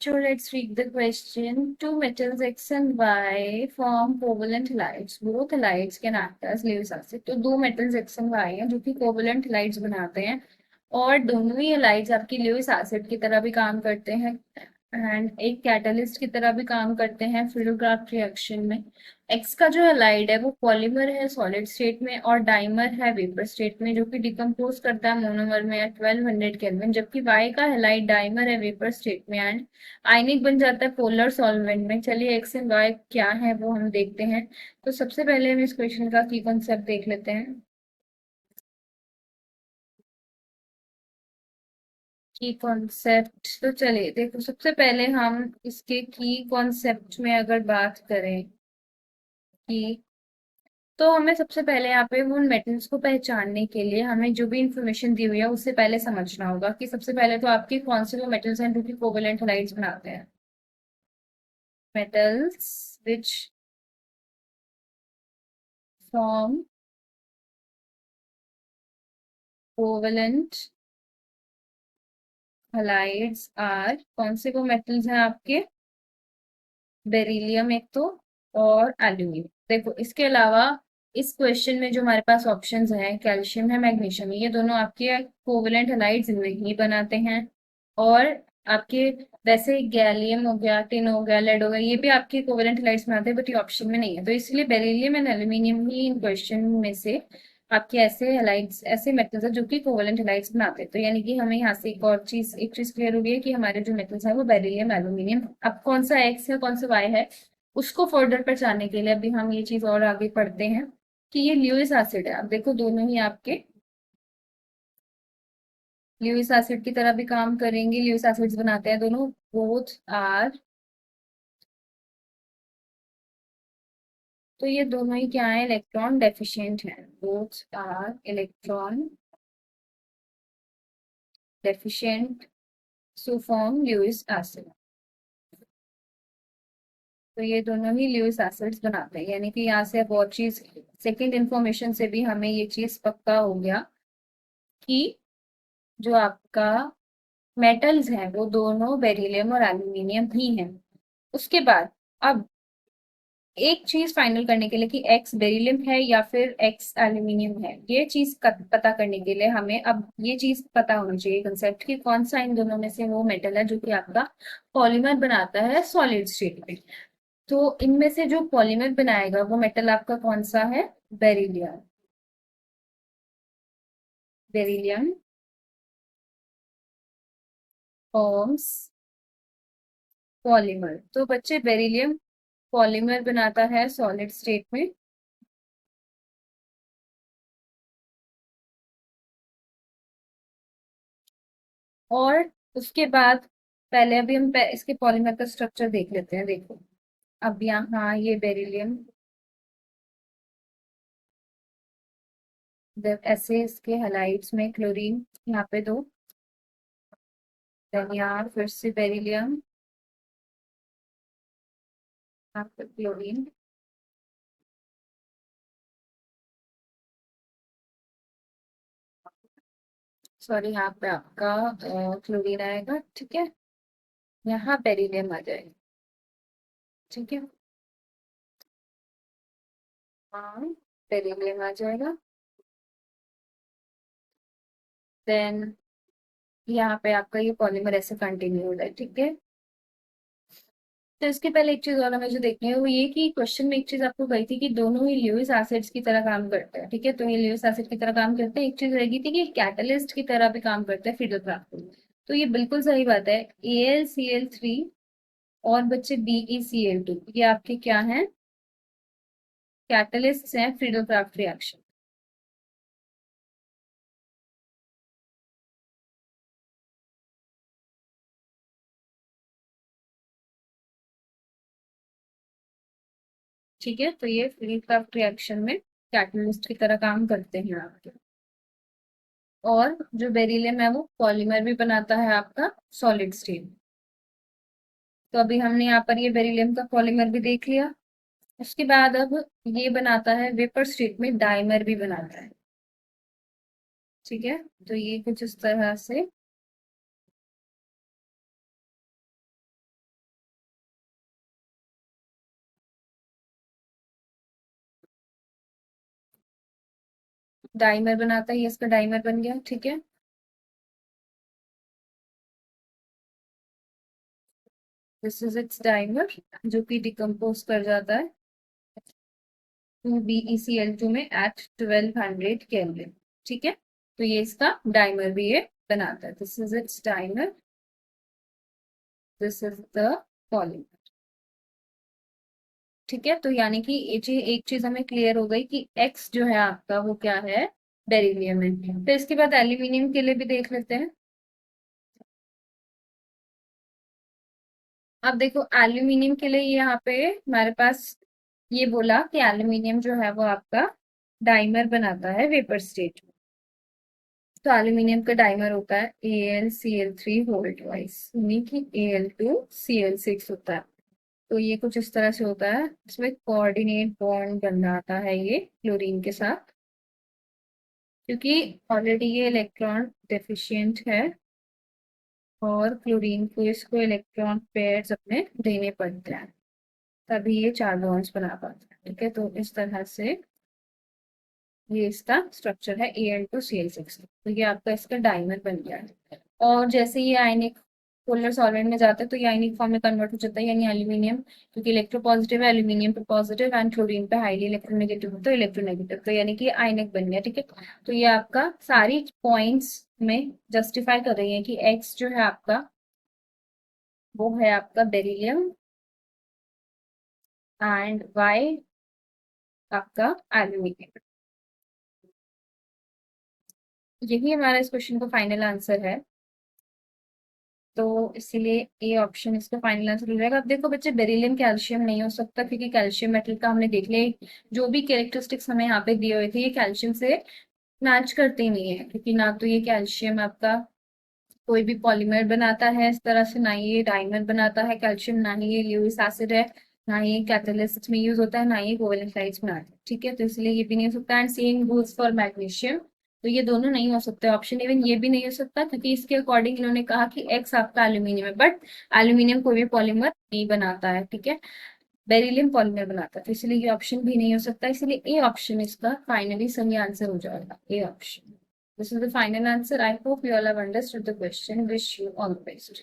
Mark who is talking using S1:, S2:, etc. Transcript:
S1: bachcho, let's read the question. Two metals X and Y form covalent halides. Both halides can act as Lewis acid. तो दो metals X and Y हैं जो कि covalent halides बनाते हैं और दोनों ही halides आपकी Lewis acid की तरह भी काम करते हैं एंड एक कैटलिस्ट की तरह भी काम करते हैं फिल्डक्राफ्ट रिएक्शन में। एक्स का जो हैलाइड है वो पॉलीमर है सॉलिड स्टेट में और डाइमर है वेपर स्टेट में जो कि डिकम्पोज करता है मोनोमर में एट 1200 केल्विन, जबकि वाई का हैलाइड डाइमर है वेपर स्टेट में एंड आयनिक बन जाता है पोलर सॉल्वेंट में। चलिए एक्स एंड वाई क्या है वो हम देखते हैं। तो सबसे पहले हम इस क्वेश्चन का की कॉन्सेप्ट देख लेते हैं। की कॉन्सेप्ट तो चलिए देखो, सबसे पहले हम इसके की कॉन्सेप्ट में अगर बात करें कि तो हमें सबसे पहले यहाँ पे उन मेटल्स को पहचानने के लिए हमें जो भी इंफॉर्मेशन दी हुई है उससे पहले समझना होगा कि सबसे पहले तो आपके कौन से वो मेटल्स हैं जो कि कोवेलेंट हैलाइड्स बनाते हैं। Metals which form covalent halides are, कौन से वो मेटल्स हैं आपके? बेरिलियम एक तो, और एल्यूमिनियम। देखो इसके अलावा इस क्वेश्चन में जो हमारे पास ऑप्शंस हैं कैल्शियम है मैग्नीशियम है, ये दोनों आपके कोवेलेंट हैलाइड्स नहीं बनाते हैं। और आपके वैसे गैलियम हो गया, टिन हो गया, लेड हो गया, ये भी आपके कोवेलेंट हैलाइड्स बनाते हैं बट ये ऑप्शन में नहीं है। तो इसलिए beryllium and aluminium he in question में से आपके ऐसे हैलाइड्स ऐसे मेटल्स है जो कि कोवेलेंट हैलाइड्स बनाते हैं। तो यानी कि हमें यहाँ से एक चीज क्लियर हो गई है कि हमारे जो मेटल्स है वो बेरिलियम एल्यूमिनियम। अब कौन सा एक्स है कौन सा वाई है उसको फर्दर पहचानने के लिए अभी हम ये चीज और आगे पढ़ते हैं कि ये ल्यूइस एसिड है। अब देखो दोनों ही आपके ल्यूइस एसिड की तरह भी काम करेंगे, ल्यूइस एसिड्स बनाते हैं दोनों। बोथ आर, तो ये दोनों ही क्या है? इलेक्ट्रॉन डेफिशिएंट है। Both are electron deficient so form Lewis acid. तो ये दोनों ही ल्यूइस एसिड्स बनाते हैं, यानी कि यहाँ से अब और चीज सेकेंड इंफॉर्मेशन से भी हमें ये चीज पक्का हो गया कि जो आपका मेटल्स हैं वो दोनों बेरिलियम और एल्यूमिनियम ही हैं। उसके बाद अब एक चीज फाइनल करने के लिए कि एक्स बेरिलियम है या फिर एक्स एल्यूमिनियम है, ये चीज पता करने के लिए हमें अब ये चीज पता होनी चाहिए कंसेप्ट कि कौन सा इन दोनों में से वो मेटल है जो कि आपका पॉलीमर बनाता है सॉलिड स्टेट में। तो इनमें से जो पॉलीमर बनाएगा वो मेटल आपका कौन सा है? बेरिलियम। Beryllium forms polymer. तो बच्चे बेरिलियम पॉलीमर बनाता है सॉलिड स्टेट में। और उसके बाद पहले अभी हम इसके पॉलीमर का स्ट्रक्चर देख लेते हैं। देखो अब यहाँ ये बेरिलियम, ऐसे इसके हैलाइड्स में क्लोरीन यहाँ पे दो, देन यहाँ फिर से बेरिलियम, यहाँ पे क्लोरीन, सॉरी यहाँ पे आपका क्लोरीन आएगा, ठीक है। यहाँ बेरिलियम आ जाएगा, ठीक है। हाँ बेरिलियम आ जाएगा, देन यहाँ पे आपका ये पॉलीमर ऐसे कंटिन्यू हो रहा है, ठीक है। तो इसके पहले एक चीज और हमें जो देखनी है वो ये कि क्वेश्चन में एक चीज आपको कही थी कि दोनों ही ल्यूइस एसिड्स की तरह काम करते हैं, ठीक है। तो ये ल्यूइस एसिड की तरह काम करते हैं। एक चीज रहेगी थी कि कैटलिस्ट की तरह भी काम करते हैं फिडोक्राफ्ट। तो ये बिल्कुल सही बात है। AlCl3 और बच्चे BeCl2 ये आपके क्या हैं? कैटलिस्ट हैं फ्रीडोक्राफ्ट रिएक्शन। ठीक है, तो ये फ्रीडोक्राफ्ट रिएक्शन में कैटलिस्ट की तरह काम करते हैं आपके। और जो बेरिलियम है वो पॉलीमर भी बनाता है आपका सॉलिड स्टेट। तो अभी हमने यहाँ पर ये बेरिलियम का पॉलीमर भी देख लिया। उसके बाद अब ये बनाता है वेपर स्टेट में डाइमर भी बनाता है, ठीक है। तो ये कुछ इस तरह से डाइमर बनाता है, ये इसका डाइमर बन गया, ठीक है। दिस इज इट्स डाइमर, जो कि डिकम्पोज कर जाता है 2BeCl2 में एट 1200 केल्विन, ठीक है। तो ये इसका डाइमर भी ये बनाता है। This is it's dimer, this is the polymer, ठीक है। तो यानी कि एक चीज हमें क्लियर हो गई कि एक्स जो है आपका वो क्या है, बेरिलियम है। फिर इसके बाद एल्यूमिनियम के लिए भी देख लेते हैं। अब देखो एल्यूमिनियम के लिए यहाँ पे हमारे पास ये बोला कि एल्यूमिनियम जो है वो आपका डाइमर बनाता है वेपर स्टेट में। तो एल्यूमिनियम का डाइमर होता है AlCl3 होल्ड वाइज, यानी कि Al2Cl6 होता है। तो ये कुछ इस तरह से होता है, इसमें कोऑर्डिनेट बॉन्ड बन जाता है ये क्लोरीन के साथ, क्योंकि ऑलरेडी ये इलेक्ट्रॉन डेफिशिएंट है और क्लोरीन को इसको इलेक्ट्रॉन पेयर्स अपने देने पड़ते हैं, तभी ये 4 बॉन्ड्स बना पाता है, ठीक है। तो इस तरह से ये इसका स्ट्रक्चर है Al2Cl6। तो ये आपका इसका डाइमर बन गया है। और जैसे ये आयनिक पोलर सॉल्वेंट में जाता है तो ये आयनिक फॉर्म में कन्वर्ट हो जाता है, यानी एल्यूमिनियम, क्योंकि इलेक्ट्रोपॉजिटिव है, एल्यूमिनियम पे पॉजिटिव एंड क्लोरीन पे हाईली इलेक्ट्रोनेगेटिव होता है, इलेक्ट्रोनेगेटिव, तो यानी कि आयनिक बन गया, ठीक है। तो ये आपका सारी पॉइंट्स में जस्टिफाई कर रही है कि एक्स जो है आपका वो है आपका बेरिलियम एंड वाई आपका एल्यूमिनियम। यही हमारा इस क्वेश्चन का फाइनल आंसर है। तो इसीलिए ए ऑप्शन इसका फाइनल आंसर हो जाएगा। अब देखो बच्चे, बेरिलियम कैल्शियम नहीं हो सकता, क्योंकि कैल्शियम मेटल का हमने देख लिया जो भी कैरेक्टरिस्टिक्स हमें यहाँ पे दिए हुए थे ये कैल्शियम से मैच करते ही नहीं है, क्योंकि ना तो ये कैल्शियम आपका कोई भी पॉलीमर बनाता है इस तरह से, ना ही ये डायमंड बनाता है कैल्शियम, ना ही ये ल्यूइस एसिड है, ना ही कैटलिस्ट में यूज होता है, ना ही कोवेलेंट साइड्स बनाता है, ठीक है। तो इसलिए ये भी नहीं हो सकता। And same rules for magnesium, तो ये दोनों नहीं हो सकते ऑप्शन, इवन ये भी नहीं हो सकता, क्योंकि इसके अकॉर्डिंग इन्होंने कहा कि एक्स आपका एल्यूमिनियम है, बट एल्यूमिनियम कोई भी पॉलीमर नहीं बनाता है, ठीक है। बेरिलियम पॉलीमर बनाता है, तो इसलिए ये ऑप्शन भी नहीं हो सकता, इसलिए ए ऑप्शन इसका फाइनली सही आंसर हो जाएगा, A option. This is the final answer. I hope you all have understood the question. Wish you all the best.